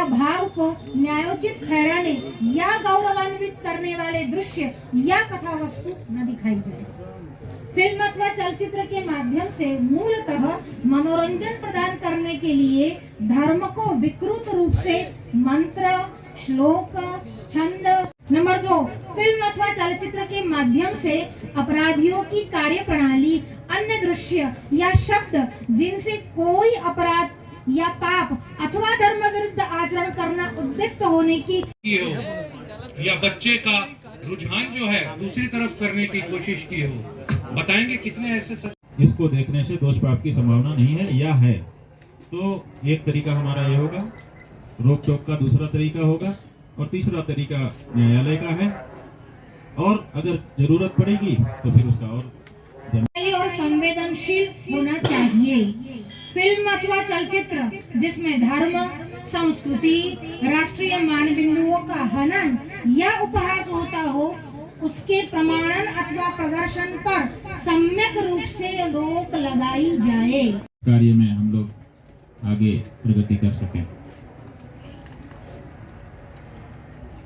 या भाव को न्यायोचित ठहराने या गौरवान्वित करने वाले दृश्य या कथा वस्तु न दिखाई जाए। फिल्म अथवा चलचित्र के माध्यम से मूलतः मनोरंजन प्रदान करने के लिए धर्म को विकृत रूप से मंत्र, श्लोक, छंद। नंबर 2, फिल्म अथवा चलचित्र के माध्यम से अपराधियों की कार्य प्रणाली, अन्य दृश्य या शब्द जिनसे कोई अपराध या पाप अथवा धर्म विरुद्ध आचरण करना उद्युक्त होने की हो या बच्चे का रुझान जो है दूसरी तरफ करने की कोशिश की हो, बताएंगे कितने ऐसे इसको देखने से दोष पाप की संभावना नहीं है या है। तो एक तरीका हमारा ये होगा, रोक टोक का दूसरा तरीका होगा, और तीसरा तरीका न्यायालय का है, और अगर जरूरत पड़ेगी तो फिर उसका और संवेदनशील होना चाहिए। फिल्म अथवा चलचित्र जिसमें धर्म, संस्कृति, राष्ट्रीय मानबिंदुओं का हनन या उपहास होता हो, उसके प्रमाणन अथवा प्रदर्शन पर सम्यक रूप से रोक लगाई जाए। कार्य में हम लोग आगे प्रगति कर सकें।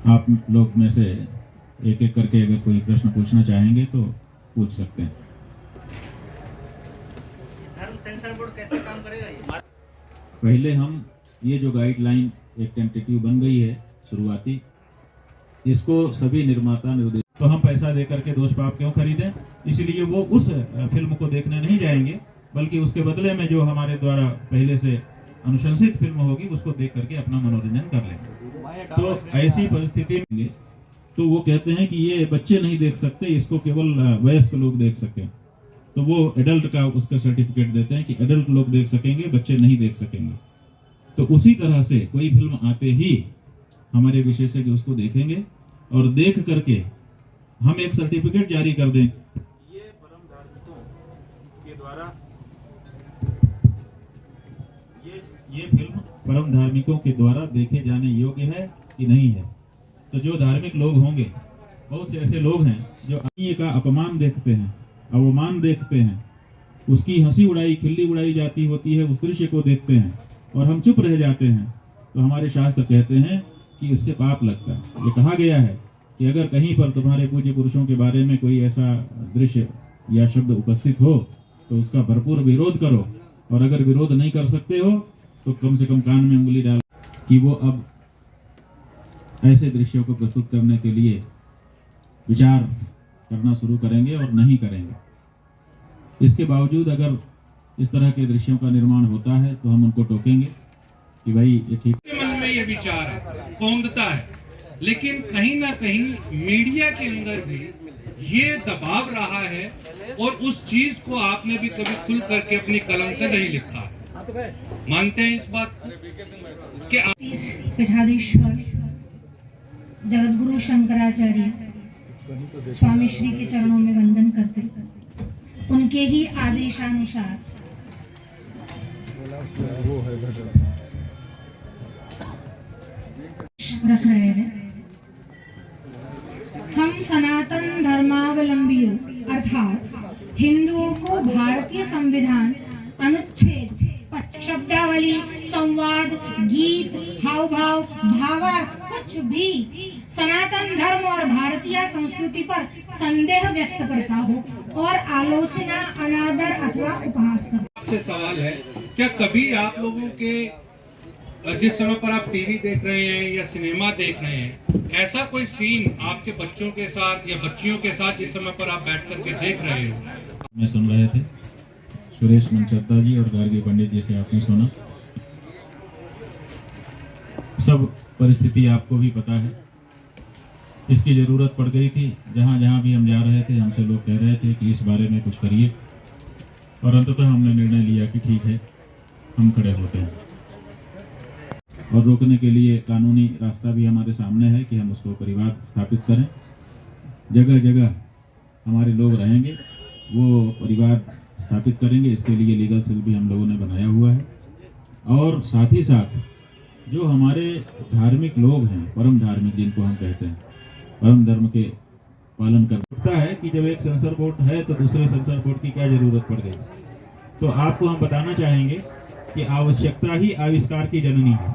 आप लोग में से एक एक करके अगर कोई प्रश्न पूछना चाहेंगे तो पूछ सकते हैं। धर्म सेंसर बोर्ड कैसे काम करेगा? पहले हम ये जो गाइडलाइन एक टेंटेटिव बन गई है शुरुआती, इसको सभी निर्माता निर्देश, तो हम पैसा दे करके दोष पाप क्यों खरीदें? इसलिए वो उस फिल्म को देखने नहीं जाएंगे, बल्कि उसके बदले में जो हमारे द्वारा पहले से अनुशंसित फिल्म होगी उसको देख करके अपना मनोरंजन कर लेंगे। तो ऐसी परिस्थिति में तो वो कहते हैं कि ये बच्चे नहीं देख सकते, इसको केवल वयस्क लोग देख सकें। तो वो एडल्ट का उसका सर्टिफिकेट देते हैं कि एडल्ट लोग देख सकेंगे, बच्चे नहीं देख सकेंगे। तो उसी तरह से कोई फिल्म आते ही हमारे विशेषज्ञ उसको देखेंगे और देख करके हम एक सर्टिफिकेट जारी कर दें। ये परम धार्मिकों के द्वारा ये फिल्म परम धार्मिकों के द्वारा देखे जाने योग्य है कि नहीं है। तो जो धार्मिक लोग होंगे, बहुत से ऐसे लोग हैं जो अन्य का अपमान देखते हैं, अवमान देखते हैं, उसकी हंसी उड़ाई खिल्ली उड़ाई जाती होती है, उस दृश्य को देखते हैं और हम चुप रह जाते हैं। तो हमारे शास्त्र कहते हैं कि इससे पाप लगता है। ये कहा गया है कि अगर कहीं पर तुम्हारे पूज्य पुरुषों के बारे में कोई ऐसा दृश्य या शब्द उपस्थित हो तो उसका भरपूर विरोध करो, और अगर विरोध नहीं कर सकते हो तो कम से कम कान में उंगली डाल कि वो अब ऐसे दृश्यों को प्रस्तुत करने के लिए विचार करना शुरू करेंगे और नहीं करेंगे। इसके बावजूद अगर इस तरह के दृश्यों का निर्माण होता है तो हम उनको टोकेंगे कि भाई ये ठीक। मन में ये विचार है, कौंधता है, लेकिन कहीं ना कहीं मीडिया के अंदर भी ये दबाव रहा है और उस चीज को आपने भी कभी खुल करके अपनी कलम से नहीं लिखा। मानते हैं इस बात कि पीठाधीश्वर जगतगुरु शंकराचार्य स्वामी श्री के चरणों में वंदन करते, उनके ही आदेशानुसार रख रहे हैं। हम सनातन धर्मावलंबियों अर्थात हिंदुओं को भारतीय संविधान अनुच्छेद शब्दावली, संवाद, गीत, हाव भाव, भावार्थ कुछ भी सनातन धर्म और भारतीय संस्कृति पर संदेह व्यक्त करता हो और आलोचना, अनादर अथवा उपहास करता। आपसे सवाल है, क्या कभी आप लोगों के जिस समय पर आप टीवी देख रहे हैं या सिनेमा देख रहे हैं, ऐसा कोई सीन आपके बच्चों के साथ या बच्चियों के साथ जिस समय पर आप बैठ करके देख रहे हो? मैं सुन रहे थे सुरेश मनचत्ता जी और गार्गी पंडित जी से आपने सुना। सब परिस्थिति आपको भी पता है। इसकी जरूरत पड़ गई थी। जहां जहां भी हम जा रहे थे हमसे लोग कह रहे थे कि इस बारे में कुछ करिए, और अंततः हमने निर्णय लिया कि ठीक है, हम खड़े होते हैं। और रोकने के लिए कानूनी रास्ता भी हमारे सामने है कि हम उसको परिवार स्थापित करें। जगह जगह हमारे लोग रहेंगे, वो परिवार स्थापित करेंगे। इसके लिए लीगल सेल भी हम लोगों ने बनाया हुआ है। और साथ ही साथ जो हमारे धार्मिक लोग हैं, परम धार्मिक जिनको हम कहते हैं, परम धर्म के पालन करता है कि जब एक सेंसर बोर्ड है तो दूसरे सेंसर बोर्ड की क्या जरूरत पड़ गई। तो आपको हम बताना चाहेंगे कि आवश्यकता ही आविष्कार की जननी है।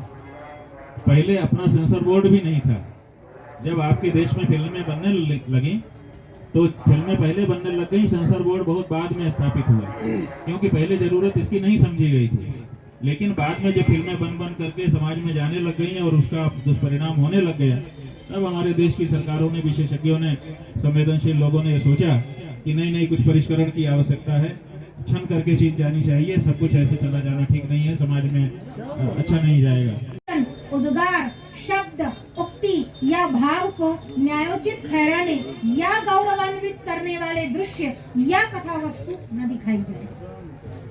पहले अपना सेंसर बोर्ड भी नहीं था। जब आपके देश में फिल्में बनने लगी तो फिल्में पहले बनने लग गई, सेंसर बोर्ड बहुत बाद में स्थापित हुआ, क्योंकि पहले जरूरत इसकी नहीं समझी गई थी। लेकिन बाद में जब फिल्में बन करके समाज में जाने लग गई और उसका दुष्परिणाम होने लग गया, तब हमारे देश की सरकारों ने, विशेषज्ञों ने, संवेदनशील लोगों ने सोचा कि नहीं, कुछ परिष्करण की आवश्यकता है, छन करके चीज जानी चाहिए, सब कुछ ऐसे चला जाना ठीक नहीं है, समाज में अच्छा नहीं जाएगा। उद्गार, शब्द, उक्ति या भाव को न्यायोचित ठहराने या गौरवान्वित करने वाले दृश्य या कथा वस्तु न दिखाई जाए।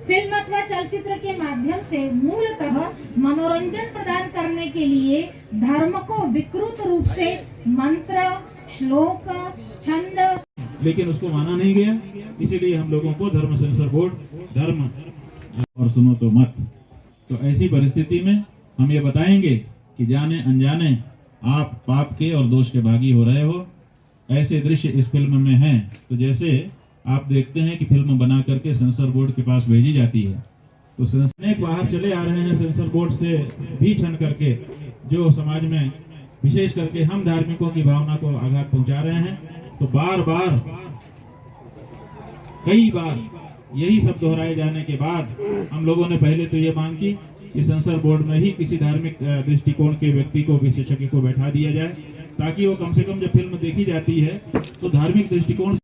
फिल्म अथवा चलचित्र के माध्यम से मूलतः मनोरंजन प्रदान करने के लिए धर्म को विकृत रूप से मंत्र, श्लोक, छंद, लेकिन उसको माना नहीं गया। इसीलिए हम लोगों को धर्म सेंसर बोर्ड, धर्म और सुनो तो मत। तो ऐसी परिस्थिति में हम ये बताएंगे कि जाने अनजाने आप पाप के और दोष के भागी हो रहे हो। ऐसे दृश्य इस फिल्म में हैं। तो जैसे आप देखते हैं कि फिल्म बना करके सेंसर बोर्ड के पास भेजी जाती है, तो सेंसर बाहर चले आ रहे हैं सेंसर बोर्ड से भी छन करके, जो समाज में विशेष करके हम धार्मिकों की भावना को आघात पहुंचा रहे हैं। तो बार बार, कई बार यही सब दोहराए जाने के बाद हम लोगों ने पहले तो ये मांग की कि सेंसर बोर्ड में ही किसी धार्मिक दृष्टिकोण के व्यक्ति को, विशेषज्ञ को बैठा दिया जाए, ताकि वो कम से कम जब फिल्म देखी जाती है तो धार्मिक दृष्टिकोण